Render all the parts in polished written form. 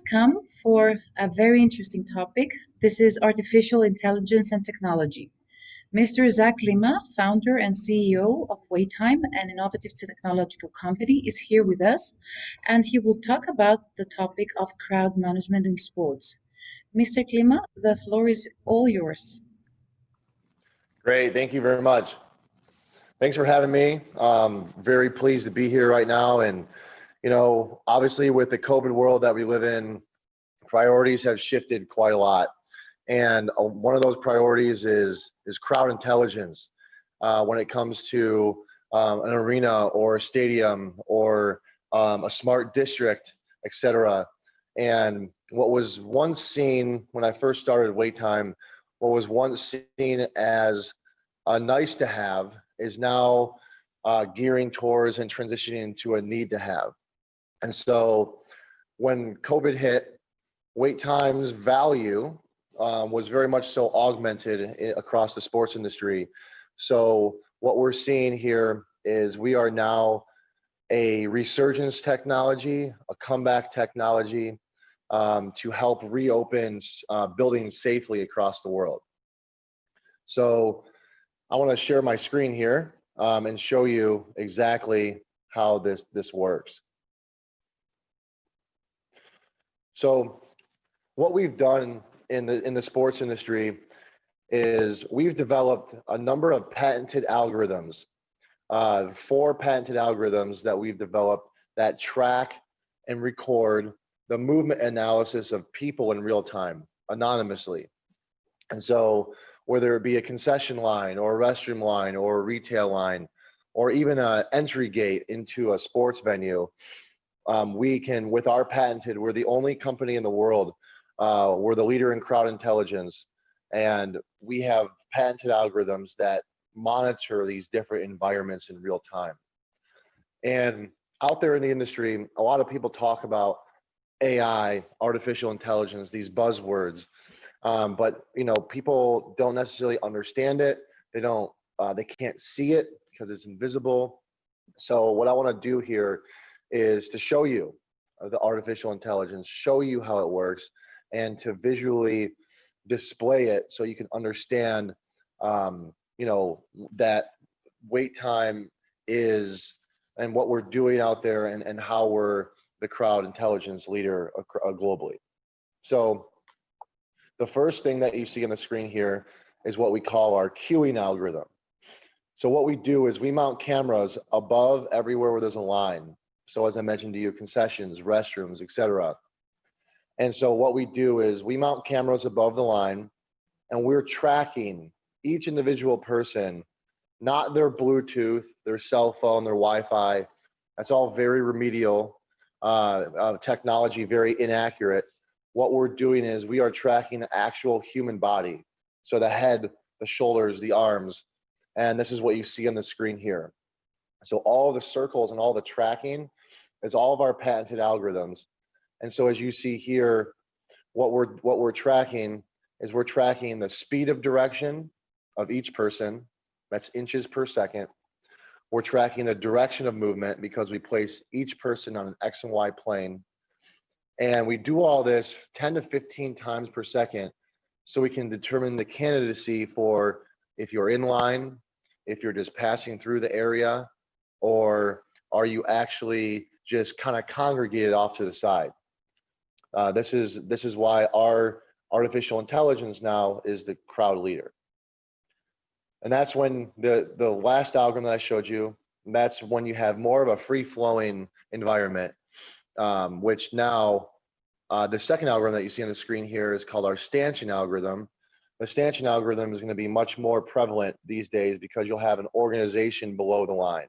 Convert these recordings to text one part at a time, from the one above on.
come for a very interesting topic. This is artificial intelligence and technology. Mr. Zack Klima, founder and CEO of WaitTime, an innovative technological company, is here with us, and he will talk about the topic of crowd management in sports. Mr. Klima, the floor is all yours. Great, thank you very much. Thanks for having me. Very pleased to be here right now. And, obviously with the COVID world that we live in, priorities have shifted quite a lot. And one of those priorities is crowd intelligence when it comes to an arena or a stadium or a smart district, etc. And what was once seen when I first started WaitTime, what was once seen as a nice to have is now gearing towards and transitioning into a need to have. And so when COVID hit, WaitTime's value was very much so augmented across the sports industry. So what we're seeing here is we are now a resurgence technology, a comeback technology to help reopen buildings safely across the world. So I want to share my screen here and show you exactly how this works. So what we've done in the sports industry is we've developed a number of patented algorithms, 4 patented algorithms that we've developed that track and record the movement analysis of people in real time, anonymously. And so whether it be a concession line or a restroom line or a retail line, or even an entry gate into a sports venue, we can, with our patented, we're the only company in the world, we're the leader in crowd intelligence, and we have patented algorithms that monitor these different environments in real time. And out there in the industry, a lot of people talk about AI, artificial intelligence, these buzzwords, but people don't necessarily understand it. They can't see it because it's invisible. So what I want to do here is to show you the artificial intelligence, show you how it works, and to visually display it so you can understand, that WaitTime is and what we're doing out there and how we're the crowd intelligence leader globally. So the first thing that you see on the screen here is what we call our queuing algorithm. So what we do is we mount cameras above everywhere where there's a line. So as I mentioned to you, concessions, restrooms, etc. And so what we do is we mount cameras above the line, and we're tracking each individual person, not their Bluetooth, their cell phone, their Wi-Fi. That's all very remedial technology, very inaccurate. What we're doing is we are tracking the actual human body. So the head, the shoulders, the arms, and this is what you see on the screen here. So all the circles and all the tracking is all of our patented algorithms. And so as you see here, what we're tracking is we're tracking the speed of direction of each person. That's inches per second. We're tracking the direction of movement because we place each person on an X and Y plane. And we do all this 10 to 15 times per second so we can determine the candidacy for if you're in line, if you're just passing through the area, or are you actually just kind of congregated off to the side. This is why our artificial intelligence now is the crowd leader. And that's when the last algorithm that I showed you, that's when you have more of a free-flowing environment, which now the second algorithm that you see on the screen here is called our stanchion algorithm. The stanchion algorithm is going to be much more prevalent these days because you'll have an organization below the line,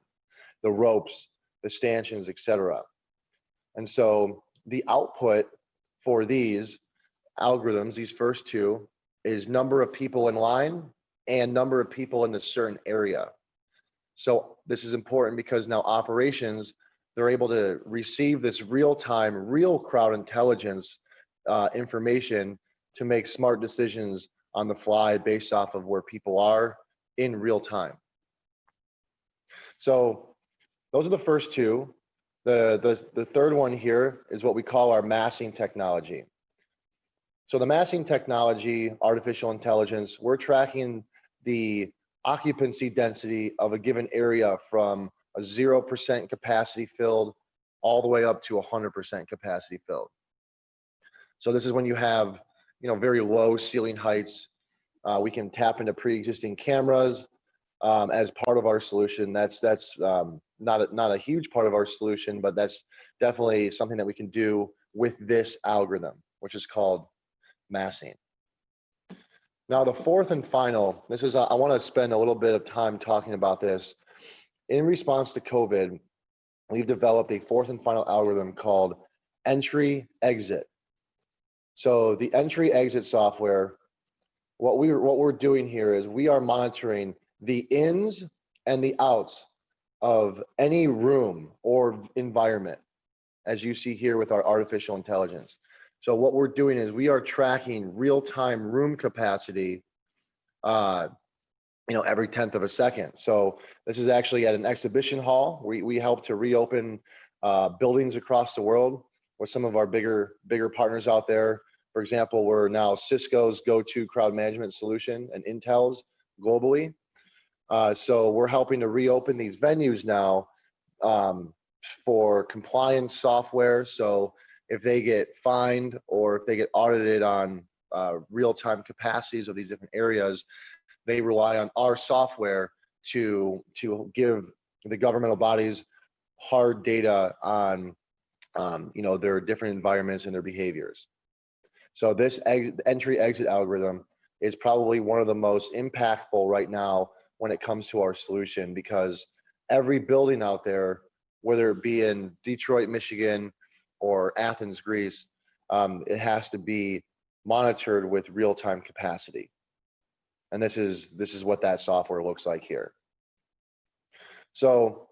the ropes, the stanchions, etc. And so the output for these algorithms, these first two, is number of people in line and number of people in the certain area. So this is important because now operations, they're able to receive this real-time, real crowd intelligence information to make smart decisions on the fly based off of where people are in real time. So those are the first two. The third one here is what we call our massing technology. So the massing technology, artificial intelligence, we're tracking the occupancy density of a given area from a 0% capacity filled all the way up to 100% capacity filled. So this is when you have, very low ceiling heights. We can tap into pre-existing cameras as part of our solution. That's not a huge part of our solution, but that's definitely something that we can do with this algorithm, which is called massing. Now, the fourth and final, this is, I want to spend a little bit of time talking about this. In response to COVID, we've developed a fourth and final algorithm called entry exit. So the entry exit software, what we're doing here is we are monitoring the ins and the outs of any room or environment, as you see here with our artificial intelligence. So what we're doing is we are tracking real-time room capacity, every 10th of a second. So this is actually at an exhibition hall. We help to reopen buildings across the world with some of our bigger partners out there. For example, we're now Cisco's go-to crowd management solution and Intel's globally. So we're helping to reopen these venues now for compliance software. So if they get fined or if they get audited on real-time capacities of these different areas, they rely on our software to give the governmental bodies hard data on their different environments and their behaviors. So this entry exit algorithm is probably one of the most impactful right now when it comes to our solution, because every building out there, whether it be in Detroit, Michigan, or Athens, Greece, it has to be monitored with real-time capacity. And this is what that software looks like here. So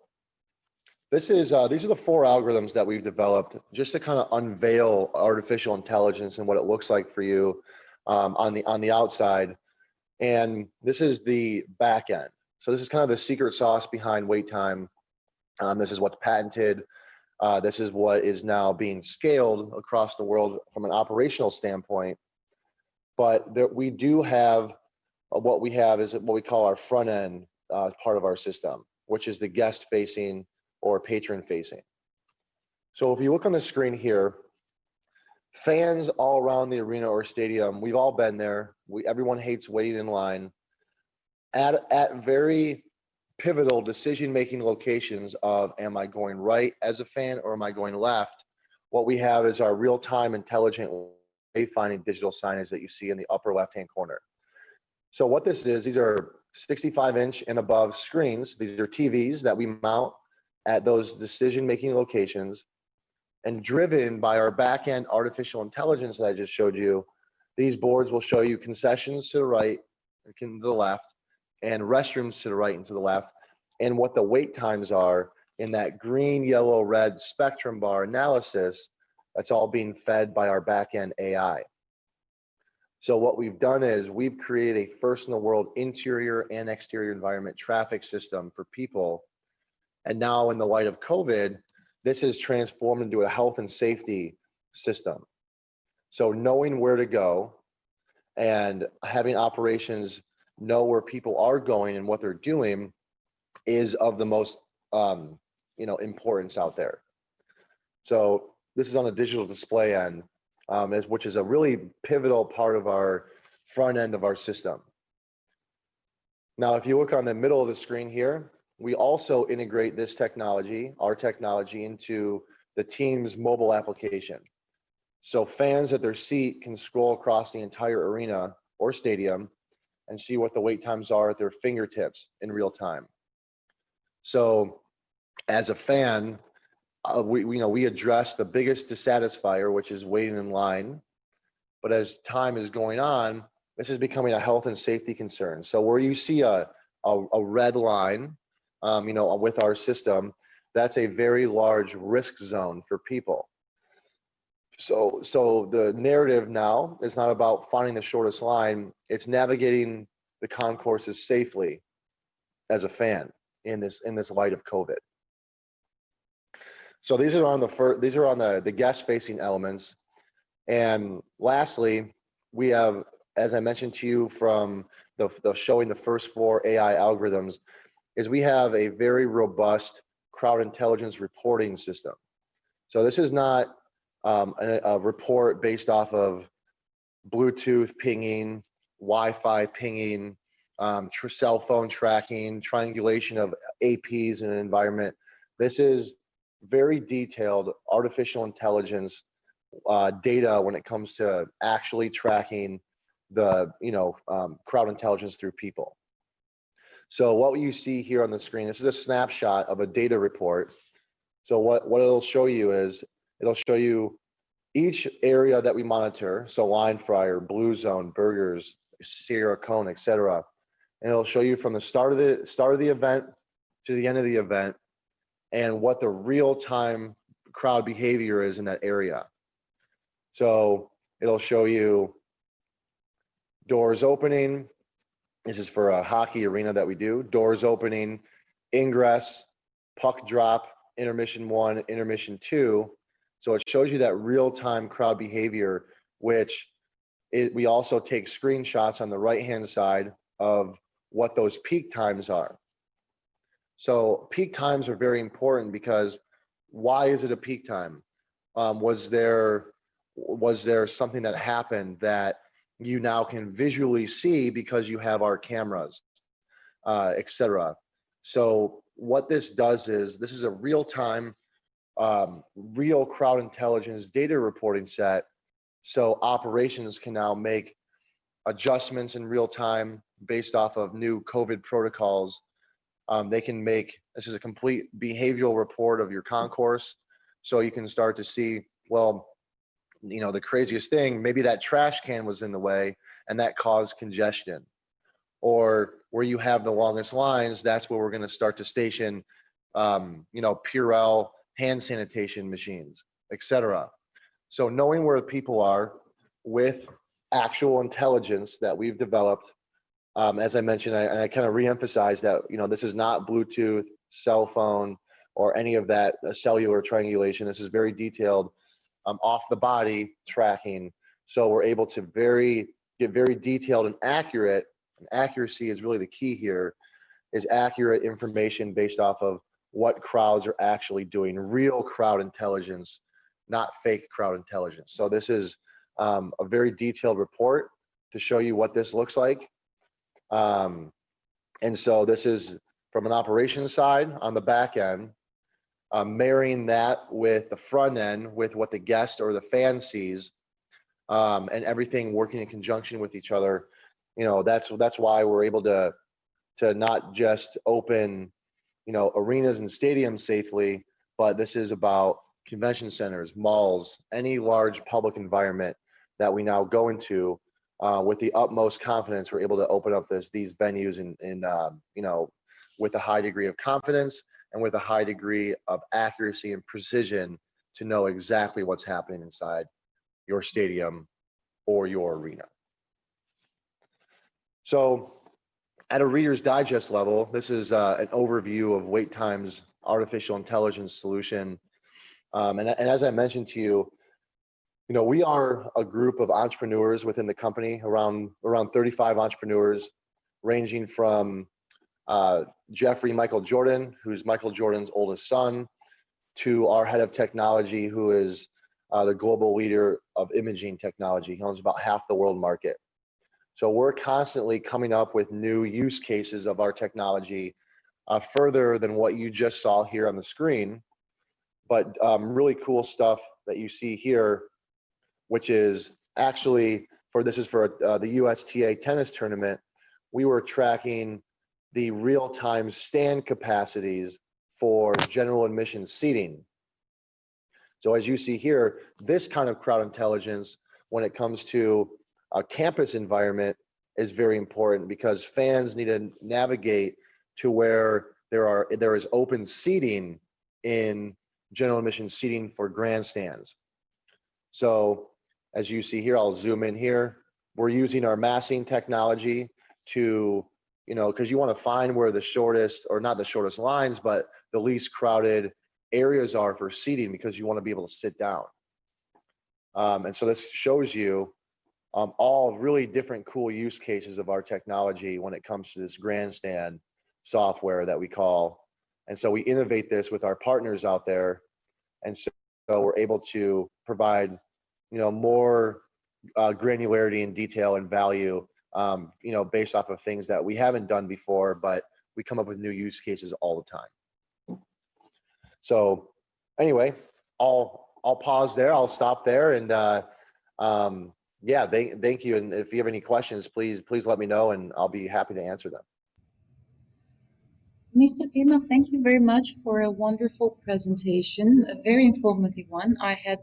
these are the four algorithms that we've developed just to kind of unveil artificial intelligence and what it looks like for you on the outside. And this is the back end. So this is kind of the secret sauce behind WaitTime. This is what's patented. This is what is now being scaled across the world from an operational standpoint. But we do have what we have is what we call our front end part of our system, which is the guest facing or patron facing. So if you look on the screen here, fans all around the arena or stadium, we've all been there. Everyone hates waiting in line. At very pivotal decision-making locations of, am I going right as a fan or am I going left? What we have is our real-time intelligent wayfinding digital signage that you see in the upper left-hand corner. So what this is, these are 65-inch and above screens. These are TVs that we mount at those decision-making locations, and driven by our back-end artificial intelligence that I just showed you, these boards will show you concessions to the right and to the left, and restrooms to the right and to the left, and what the wait times are in that green, yellow, red spectrum bar analysis. That's all being fed by our back-end AI. So what we've done is we've created a first-in-the-world interior and exterior environment traffic system for people. And now in the light of COVID, this is transformed into a health and safety system. So knowing where to go and having operations know where people are going and what they're doing is of the most importance out there. So this is on a digital display end, which is a really pivotal part of our front end of our system. Now, if you look on the middle of the screen here, we also integrate this technology, our technology, into the team's mobile application. So fans at their seat can scroll across the entire arena or stadium and see what the wait times are at their fingertips in real time. So as a fan, we address the biggest dissatisfier, which is waiting in line. But as time is going on, this is becoming a health and safety concern. So where you see a red line, with our system, that's a very large risk zone for people. So the narrative now is not about finding the shortest line, it's navigating the concourses safely as a fan in this light of COVID. So these are on the guest facing elements. And lastly, we have, as I mentioned to you from the showing the first four AI algorithms, is we have a very robust crowd intelligence reporting system. So this is not a report based off of Bluetooth pinging, Wi-Fi pinging, cell phone tracking, triangulation of APs in an environment. This is very detailed artificial intelligence data when it comes to actually tracking the crowd intelligence through people. So what you see here on the screen, this is a snapshot of a data report. So what it'll show you is it'll show you each area that we monitor. So line fryer, blue zone, burgers, Sierra cone, etc. And it'll show you from the start of the event to the end of the event and what the real time crowd behavior is in that area. So it'll show you doors opening. This is for a hockey arena that we do. Doors opening, ingress, puck drop, intermission 1, intermission 2. So it shows you that real-time crowd behavior, which we also take screenshots on the right-hand side of what those peak times are. So peak times are very important because why is it a peak time? Was there something that happened that you now can visually see because you have our cameras, etc. So what this does is this is a real-time, real crowd intelligence data reporting set. So operations can now make adjustments in real time based off of new COVID protocols. They can make, this is a complete behavioral report of your concourse. So you can start to see, well, the craziest thing, maybe that trash can was in the way and that caused congestion. Or where you have the longest lines, that's where we're going to start to station, Purell hand sanitation machines, etc. So knowing where people are with actual intelligence that we've developed, as I mentioned, I kind of reemphasize that, this is not Bluetooth, cell phone, or any of that cellular triangulation. This is very detailed off the body tracking. So we're able to get very detailed and accurate, and accuracy is really the key here, is accurate information based off of what crowds are actually doing, real crowd intelligence, not fake crowd intelligence. So this is a very detailed report to show you what this looks like. And so this is from an operations side on the back end, marrying that with the front end with what the guest or the fan sees, and everything working in conjunction with each other. That's why we're able to not just open arenas and stadiums safely, but this is about convention centers, malls, any large public environment that we now go into with the utmost confidence. We're able to open up these venues in with a high degree of confidence and with a high degree of accuracy and precision to know exactly what's happening inside your stadium or your arena. So at a Reader's Digest level, this is an overview of WaitTime's artificial intelligence solution. And as I mentioned to you, we are a group of entrepreneurs within the company, around 35 entrepreneurs, ranging from Jeffrey Michael Jordan, who's Michael Jordan's oldest son, to our head of technology, who is the global leader of imaging technology. He owns about half the world market. So we're constantly coming up with new use cases of our technology, further than what you just saw here on the screen. But really cool stuff that you see here, which is actually for the USTA tennis tournament. We were tracking the real-time stand capacities for general admission seating. So as you see here, this kind of crowd intelligence when it comes to a campus environment is very important because fans need to navigate to where there is open seating in general admission seating for grandstands. So as you see here, I'll zoom in here. We're using our massing technology to, because you want to find where the shortest, or not the shortest lines, but the least crowded areas are for seating because you want to be able to sit down. And so this shows you all really different cool use cases of our technology when it comes to this grandstand software that we call. And so we innovate this with our partners out there. And so we're able to provide, more granularity and detail and value, based off of things that we haven't done before, but we come up with new use cases all the time. So anyway, I'll pause there. I'll stop there. And yeah, thank you. And if you have any questions, please let me know, and I'll be happy to answer them. Mr. Klima, thank you very much for a wonderful presentation, a very informative one. I had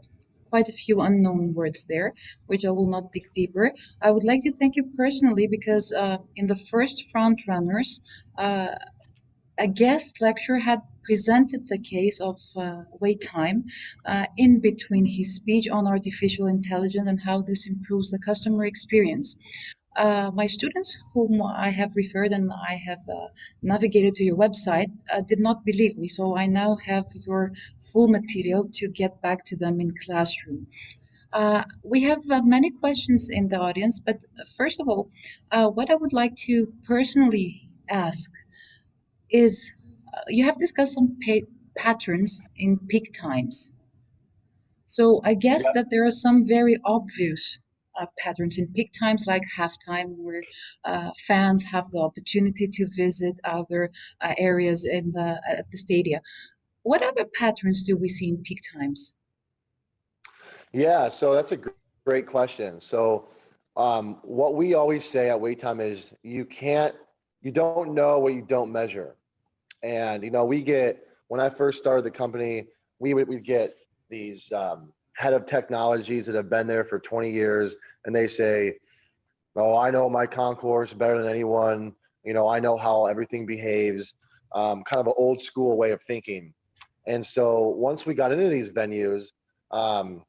quite a few unknown words there, which I will not dig deeper. I would like to thank you personally because in the first front runners, a guest lecturer had presented the case of WaitTime in between his speech on artificial intelligence and how this improves the customer experience. My students, whom I have referred and I have navigated to your website, did not believe me. So I now have your full material to get back to them in classroom. We have many questions in the audience, but first of all, what I would like to personally ask is you have discussed some patterns in peak times. So I guess Yep. that there are some very obvious patterns in peak times, like halftime, where fans have the opportunity to visit other areas in the at the stadia. What other patterns do we see in peak times? Yeah, so that's a great question. So what we always say at Wait Time is you don't know what you don't measure. And when I first started the company, we'd get these head of technologies that have been there for 20 years, and they say, "Oh, I know my concourse better than anyone. I know how everything behaves." Kind of an old school way of thinking. And so once we got into these venues, um,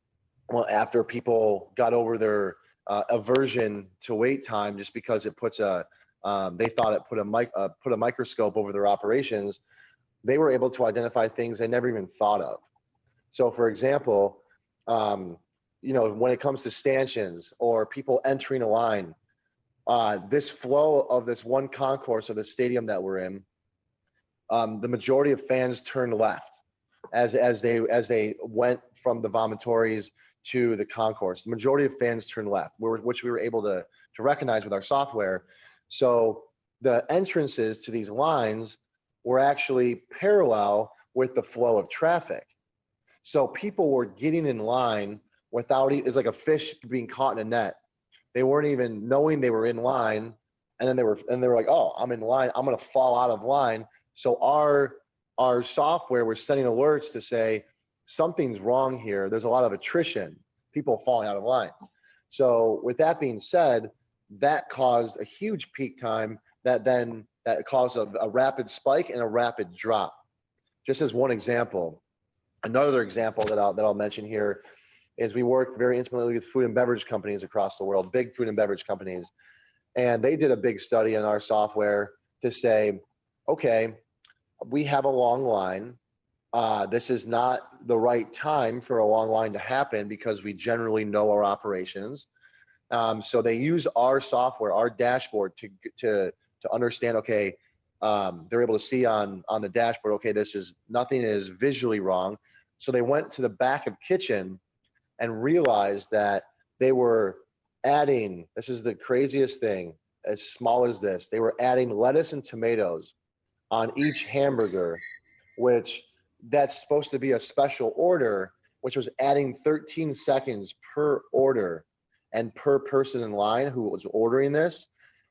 well, after people got over their aversion to wait time, just because they thought it put a microscope over their operations, they were able to identify things they never even thought of. So, for example, um, when it comes to stanchions or people entering a line, this flow of this one concourse of the stadium that we're in, the majority of fans turned left as they went from the vomitories to the concourse. The majority of fans turned left, which we were able to recognize with our software. So the entrances to these lines were actually parallel with the flow of traffic. So people were getting in line without it's like a fish being caught in a net. They weren't even knowing they were in line, and then they were like, "Oh, I'm in line. I'm going to fall out of line." So our software was sending alerts to say something's wrong here. There's a lot of attrition, people falling out of line. So with that being said, that caused a huge peak time that caused a rapid spike and a rapid drop. Just as one example. Another example that I'll mention here is we work very intimately with food and beverage companies across the world, big food and beverage companies. And they did a big study in our software to say, okay, we have a long line. This is not the right time for a long line to happen because we generally know our operations. So they use our software, our dashboard to understand, okay, they're able to see on the dashboard, okay, nothing is visually wrong. So they went to the back of kitchen and realized that they were adding, this is the craziest thing, as small as this, they were adding lettuce and tomatoes on each hamburger, which that's supposed to be a special order, which was adding 13 seconds per order and per person in line who was ordering this.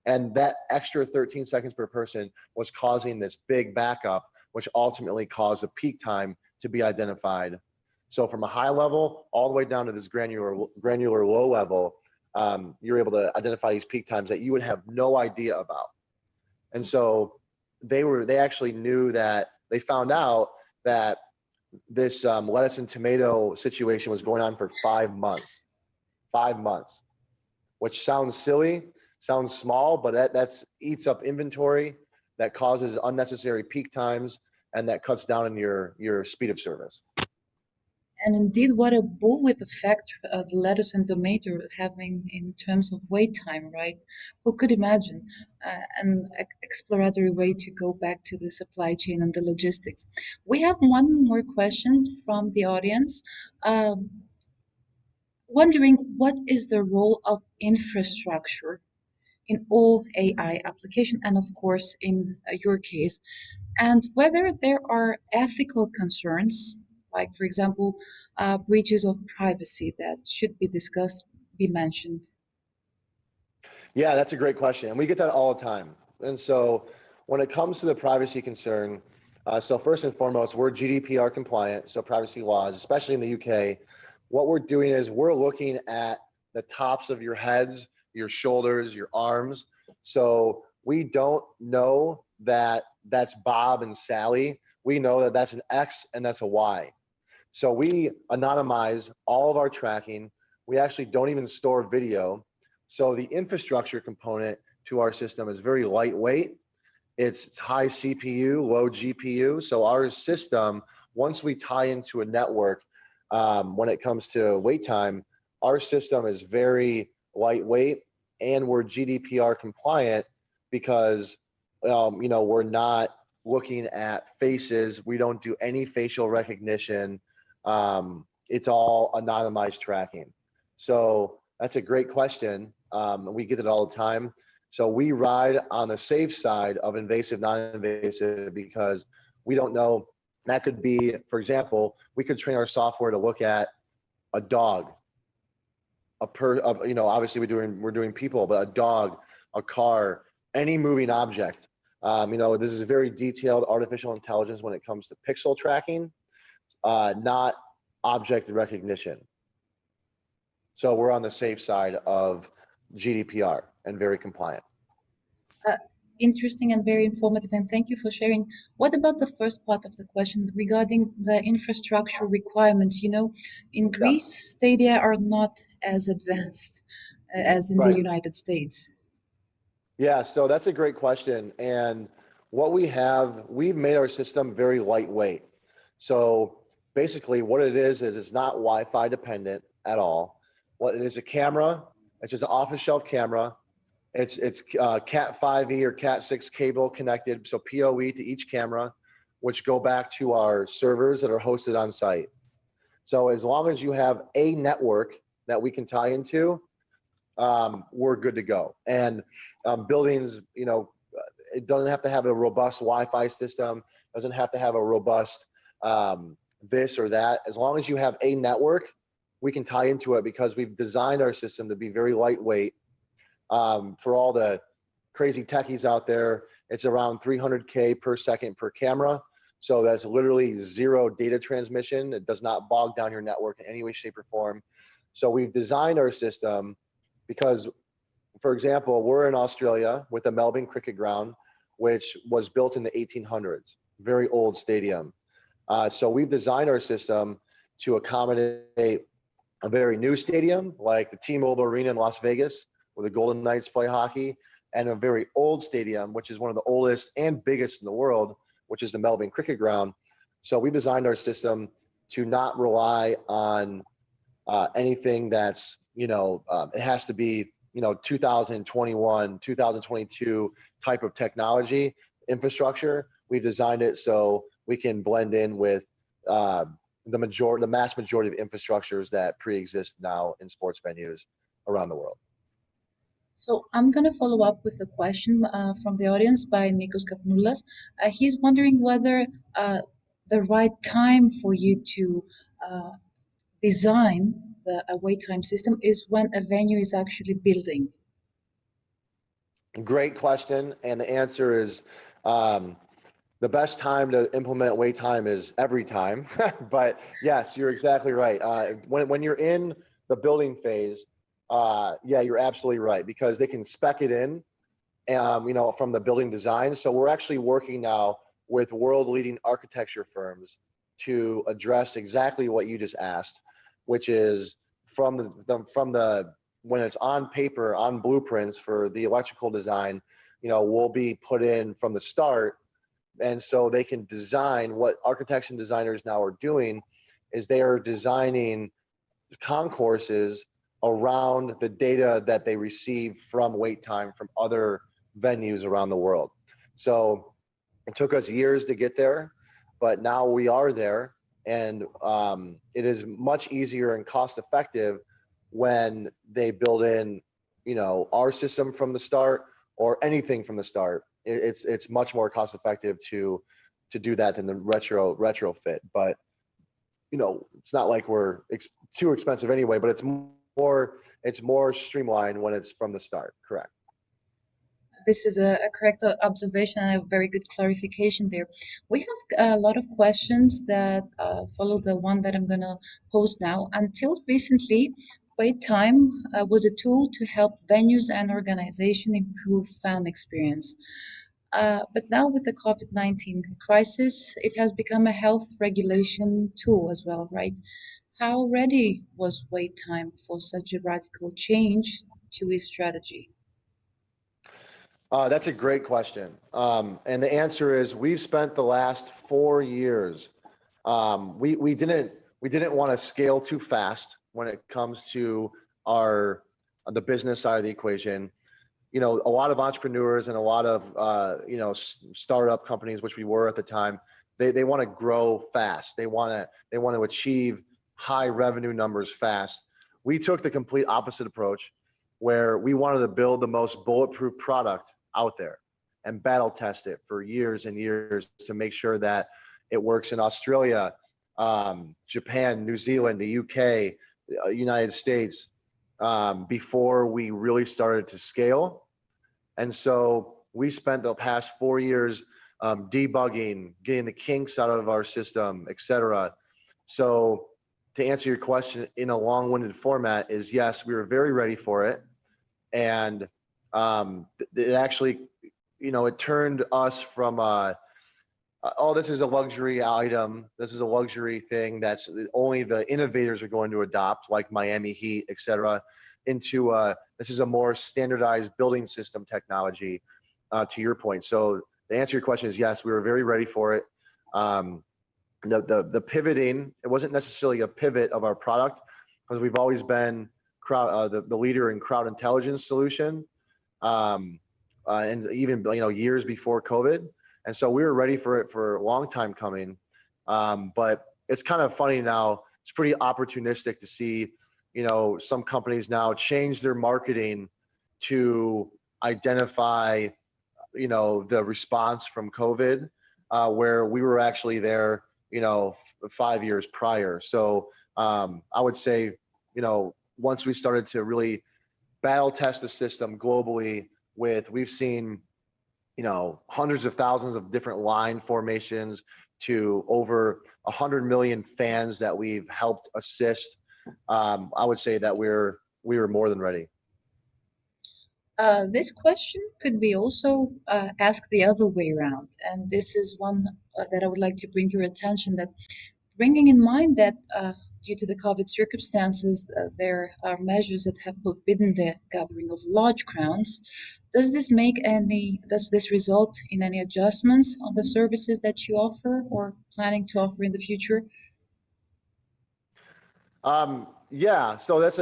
And that extra 13 seconds per person was causing this big backup, which ultimately caused a peak time to be identified. So from a high level all the way down to this granular low level, you're able to identify these peak times that you would have no idea about. And so they actually knew that they found out that this lettuce and tomato situation was going on for 5 months. 5 months, which sounds silly, sounds small, but that's eats up inventory, that causes unnecessary peak times. and that cuts down on your speed of service. And indeed, what a bullwhip effect the lettuce and tomato are having in terms of wait time, right? Who could imagine an exploratory way to go back to the supply chain and the logistics? We have one more question from the audience, um, wondering what is the role of infrastructure in all AI application, and of course, in your case, and whether there are ethical concerns, like, for example, breaches of privacy that should be discussed, be mentioned. Yeah, that's a great question. And we get that all the time. And so when it comes to the privacy concern, so first and foremost, we're GDPR compliant, so privacy laws, especially in the UK. What we're doing is we're looking at the tops of your heads, your shoulders, your arms. So we don't know that that's Bob and Sally. We know that that's an X and that's a Y. So we anonymize all of our tracking. We actually don't even store video. So the infrastructure component to our system is very lightweight. It's high CPU, low GPU. So our system, once we tie into a network, when it comes to wait time, our system is very lightweight, and we're GDPR compliant because we're not looking at faces. We don't do any facial recognition. It's all anonymized tracking. So that's a great question. We get it all the time. So we ride on the safe side of invasive, non-invasive, because we don't know. That could be, for example, we could train our software to look at a dog, obviously we're doing people, but a dog, a car, any moving object. This is very detailed artificial intelligence when it comes to pixel tracking, not object recognition. So we're on the safe side of GDPR and very compliant. Uh, Interesting and very informative, and thank you for sharing. What about the first part of the question regarding the infrastructure requirements? In Yeah, Greece, stadia are not as advanced as in the right. United States. Yeah, so that's a great question. And what we've made our system very lightweight. So basically what it is it's not Wi-Fi dependent at all. What it is, a camera, it's just an off-the-shelf camera. It's Cat 5e or Cat 6 cable connected, so PoE to each camera, which go back to our servers that are hosted on site. So as long as you have a network that we can tie into, we're good to go. And buildings, it doesn't have to have a robust Wi-Fi system, doesn't have to have a robust this or that. As long as you have a network, we can tie into it because we've designed our system to be very lightweight. For all the crazy techies out there, it's around 300K per second per camera. So that's literally zero data transmission. It does not bog down your network in any way, shape, or form. So we've designed our system because, for example, we're in Australia with the Melbourne Cricket Ground, which was built in the 1800s, very old stadium. So we've designed our system to accommodate a very new stadium like the T-Mobile Arena in Las Vegas, where the Golden Knights play hockey, and a very old stadium, which is one of the oldest and biggest in the world, which is the Melbourne Cricket Ground. So we designed our system to not rely on anything that's, it has to be, 2021, 2022 type of technology infrastructure. We've designed it so we can blend in with the mass majority of infrastructures that pre-exist now in sports venues around the world. So I'm going to follow up with a question from the audience by Nikos Kapnoulas. He's wondering whether the right time for you to design a wait time system is when a venue is actually building. Great question. And the answer is the best time to implement wait time is every time. But yes, you're exactly right. When you're in the building phase, yeah, you're absolutely right, because they can spec it in, from the building design. So we're actually working now with world-leading architecture firms to address exactly what you just asked, which is from the when it's on paper, on blueprints for the electrical design, will be put in from the start And so they can design. What architects and designers now are doing is they are designing concourses around the data that they receive from WaitTime from other venues around the world. So it took us years to get there, but now we are there, and it is much easier and cost effective when they build in, our system from the start or anything from the start. It's much more cost effective to do that than the retrofit. But it's not like we're too expensive anyway. But it's more streamlined when it's from the start. Correct. This is a correct observation and a very good clarification there. We have a lot of questions that follow the one that I'm going to pose now. Until recently, wait time was a tool to help venues and organizations improve fan experience. But now with the COVID-19 crisis, it has become a health regulation tool as well, right? How ready was wait time for such a radical change to his strategy? That's a great question. And the answer is we've spent the last 4 years. We didn't want to scale too fast when it comes to our the business side of the equation. A lot of entrepreneurs and a lot of startup companies, which we were at the time, they want to grow fast. They want to achieve high revenue numbers fast. We took the complete opposite approach, where we wanted to build the most bulletproof product out there and battle test it for years and years to make sure that it works in Australia, Japan, New Zealand, the UK, United States, before we really started to scale. And so we spent the past 4 years debugging, getting the kinks out of our system, et cetera. So to answer your question in a long-winded format is yes, we were very ready for it. And it actually, it turned us from oh, this is a luxury item, this is a luxury thing that's only the innovators are going to adopt, like Miami Heat, et cetera, into this is a more standardized building system technology, to your point. So the answer to your question is yes, we were very ready for it. The pivoting, it wasn't necessarily a pivot of our product, because we've always been the leader in crowd intelligence solution, and even years before COVID. And so we were ready for it for a long time coming. But it's kind of funny now. It's pretty opportunistic to see, some companies now change their marketing to identify, the response from COVID, where we were actually there, 5 years prior. So I would say, once we started to really battle test the system globally we've seen, hundreds of thousands of different line formations to over 100 million fans that we've helped assist. I would say that we were more than ready. This question could be also asked the other way around, and this is one that I would like to bring your attention. That bringing in mind that due to the COVID circumstances, there are measures that have forbidden the gathering of large crowds. Does this result in any adjustments on the services that you offer or planning to offer in the future? Yeah, so that's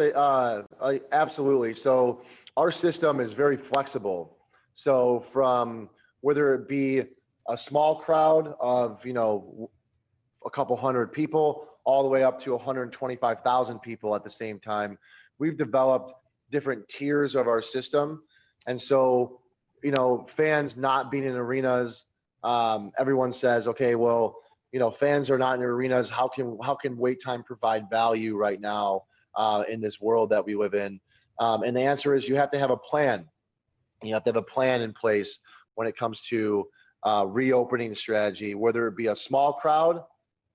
absolutely. So our system is very flexible. So from whether it be a small crowd of, a couple hundred people all the way up to 125,000 people at the same time, we've developed different tiers of our system. And so, fans not being in arenas, everyone says, okay, well, fans are not in arenas. How can wait time provide value right now in this world that we live in? And the answer is you have to have a plan. You have to have a plan in place when it comes to reopening strategy, whether it be a small crowd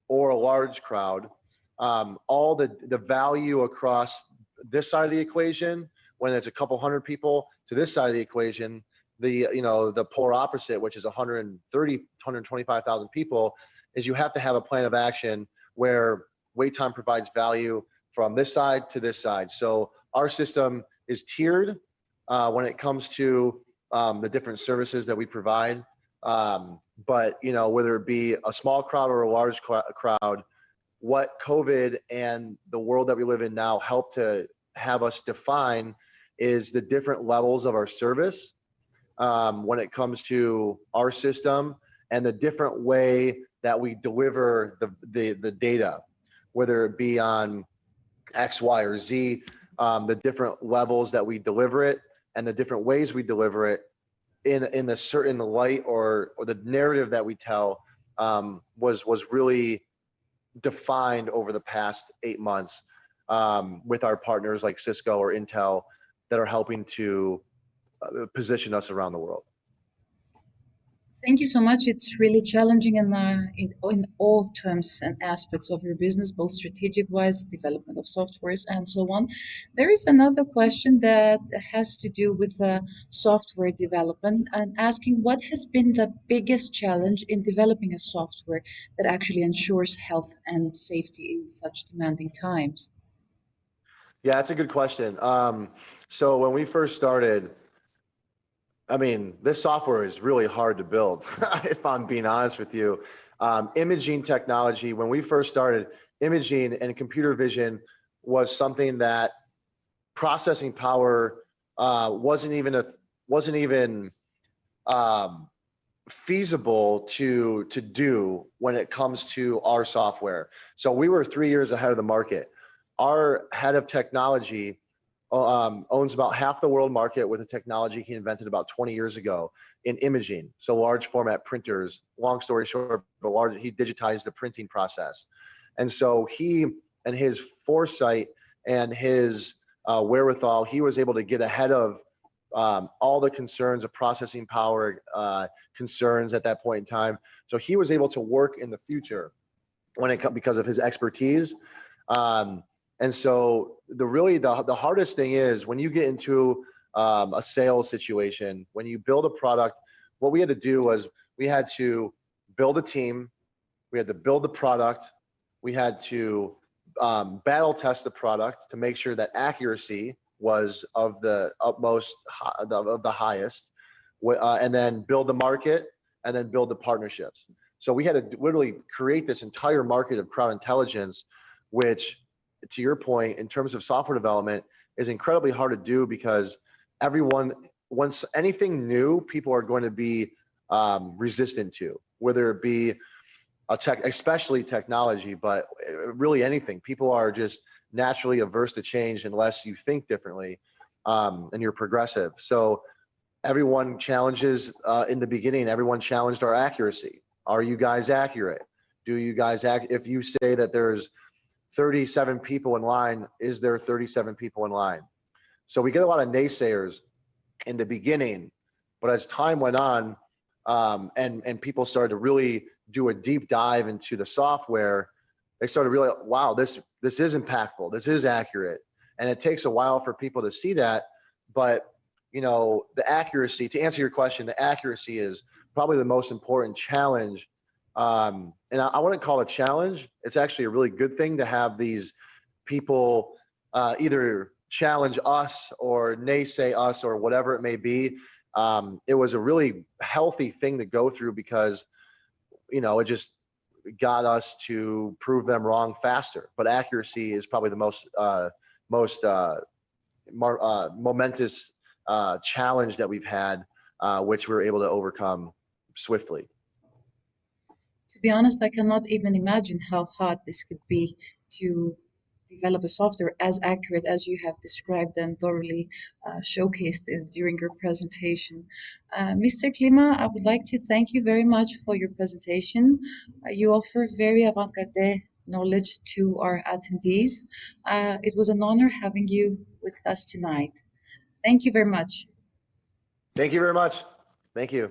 or a large crowd. All the value across this side of the equation, when it's a couple hundred people, to this side of the equation, the polar opposite, which is 130, 125,000 people, is you have to have a plan of action where wait time provides value from this side to this side. So our system is tiered when it comes to the different services that we provide, but whether it be a small crowd or a large crowd, what COVID and the world that we live in now help to have us define is the different levels of our service, when it comes to our system, and the different way that we deliver the data, whether it be on X, Y, or Z, the different levels that we deliver it and the different ways we deliver it in the certain light, or the narrative that we tell, was really defined over the past 8 months, with our partners like Cisco or Intel that are helping to position us around the world. Thank you so much. It's really challenging in all terms and aspects of your business, both strategic wise, development of softwares, and so on. There is another question that has to do with software development and asking what has been the biggest challenge in developing a software that actually ensures health and safety in such demanding times? Yeah, that's a good question. So when we first started, I mean, this software is really hard to build, if I'm being honest with you. Imaging technology, when we first started, imaging and computer vision was something that processing power wasn't even um, feasible to do when it comes to our software. So we were 3 years ahead of the market. Our head of technology owns about half the world market with a technology he invented about 20 years ago in imaging. So large format printers, long story short, but he digitized the printing process. And so he and his foresight and his wherewithal, he was able to get ahead of all the concerns of processing power concerns at that point in time. So he was able to work in the future because of his expertise. And so the hardest thing is when you get into a sales situation, when you build a product, what we had to do was we had to build a team, we had to build the product, we had to battle test the product to make sure that accuracy was of the utmost, of the highest, and then build the market, and then build the partnerships. So we had to literally create this entire market of crowd intelligence, which, to your point, in terms of software development, is incredibly hard to do because once anything new, people are going to be resistant to, whether it be especially technology, but really anything. People are just naturally averse to change unless you think differently, and you're progressive. So everyone challenges, in the beginning, everyone challenged our accuracy. Are you guys accurate? Do you guys act? If you say that there's 37 people in line, is there 37 people in line? So we get a lot of naysayers in the beginning, but as time went on, and people started to really do a deep dive into the software, they started to realize, wow, this is impactful, this is accurate. And it takes a while for people to see that, but the accuracy, to answer your question, the accuracy is probably the most important challenge. And I wouldn't call it a challenge. It's actually a really good thing to have these people either challenge us or naysay us or whatever it may be. It was a really healthy thing to go through because, it just got us to prove them wrong faster. But accuracy is probably the most momentous challenge that we've had, which we were able to overcome swiftly. To be honest, I cannot even imagine how hard this could be to develop a software as accurate as you have described and thoroughly showcased during your presentation. Mr. Klima, I would like to thank you very much for your presentation. You offer very avant-garde knowledge to our attendees. It was an honor having you with us tonight. Thank you very much. Thank you very much. Thank you.